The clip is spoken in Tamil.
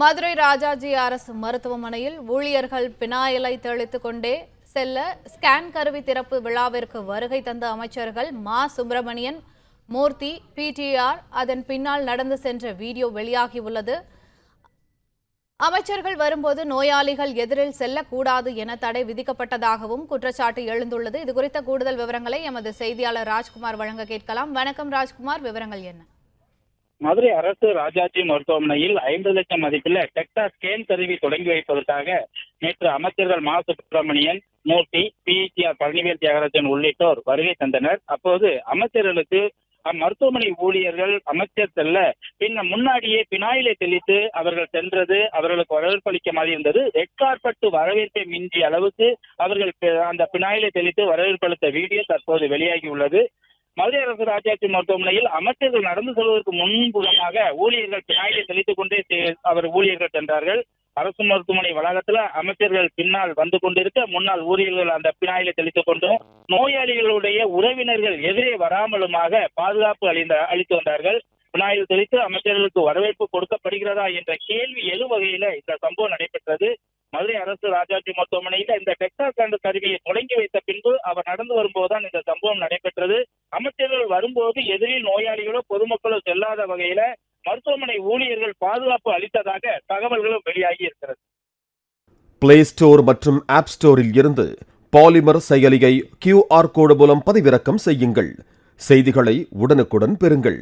மதுரை ராஜாஜி அரசு மருத்துவமனையில் ஊழியர்கள் பினாயிலை தெளித்துக் கொண்டே செல்ல ஸ்கேன் கருவி திறப்பு விழாவிற்கு வருகை தந்த அமைச்சர்கள் மா சுப்பிரமணியன், மூர்த்தி, பிடிஆர் அதன் பின்னால் நடந்து சென்ற வீடியோ வெளியாகியுள்ளது. அமைச்சர்கள் வரும்போது நோயாளிகள் எதிரில் செல்லக்கூடாது என தடை விதிக்கப்பட்டதாகவும் குற்றச்சாட்டு எழுந்துள்ளது. இதுகுறித்த கூடுதல் விவரங்களை எமது செய்தியாளர் ராஜ்குமார் வழங்க கேட்கலாம். வணக்கம் ராஜ்குமார், விவரங்கள் என்ன? மதுரை அரசு ராஜாஜி மருத்துவமனையில் 50 லட்சம் மதிப்பில் டெக்டா ஸ்கேன் கருவி தொடங்கி வைப்பதற்காக நேற்று அமைச்சர்கள் மா சுப்பிரமணியன், மூர்த்தி, பிடிஆர் பழனிவேல் தியாகராஜன் உள்ளிட்டோர் வருகை தந்தனர். அப்போது அமைச்சர்களுக்கு மருத்துவமனை ஊழியர்கள் அமைச்சர் செல்ல முன்னாடியே பினாயிலை தெளித்து அவர்கள் சென்றது அவர்களுக்கு வரவேற்பளிக்க மாதிரி இருந்தது. ரெட் கார்பெட் வரவேற்பை மிஞ்சிய அளவுக்கு அவர்கள் அந்த பினாயிலை தெளித்து வரவேற்பளித்த வீடியோ தற்போது வெளியாகி உள்ளது. மதுரை அரசு ராஜாஜி மருத்துவமனையில் அமைச்சர்கள் நடந்து செல்வதற்கு முன்புறமாக ஊழியர்கள் பினாயிலை தெளித்துக் கொண்டே அவர் ஊழியர்கள் சென்றார்கள். அரசு மருத்துவமனை வளாகத்தில் அமைச்சர்கள் பின்னால் வந்து கொண்டிருக்க முன்னாள் ஊழியர்கள் அந்த பினாயிலை தெளித்துக் கொண்டும் நோயாளிகளுடைய உறவினர்கள் எதிரே வராமலுமாக பாதுகாப்பு அளித்து வந்தார்கள். பினாயில் தெளித்து அமைச்சர்களுக்கு வரவேற்பு கொடுக்கப்படுகிறதா என்ற கேள்வி எழும் வகையில இந்த சம்பவம் நடைபெற்றது. மதுரை அரசு ராஜாஜி மருத்துவமனையில இந்த டெக்டா ஸ்கேன் கருவியை தொடங்கி வைத்த பின்பு அவர் நடந்து வரும்போதுதான் இந்த சம்பவம் நடைபெற்றது. அமைச்சர்கள் வரும்போது எதிரில் நோயாளிகளோ பொதுமக்களோ செல்லாத வகையில மருத்துவமனை ஊழியர்கள் பாதுகாப்பு அளித்ததாக தகவல்களும் வெளியாகி இருக்கிறது. பிளே ஸ்டோர் மற்றும் ஆப் ஸ்டோரில் இருந்து பாலிமர் செயலியை QR கோடு மூலம் பதிவிறக்கம் செய்யுங்கள். செய்திகளை உடனுக்குடன் பெறுங்கள்.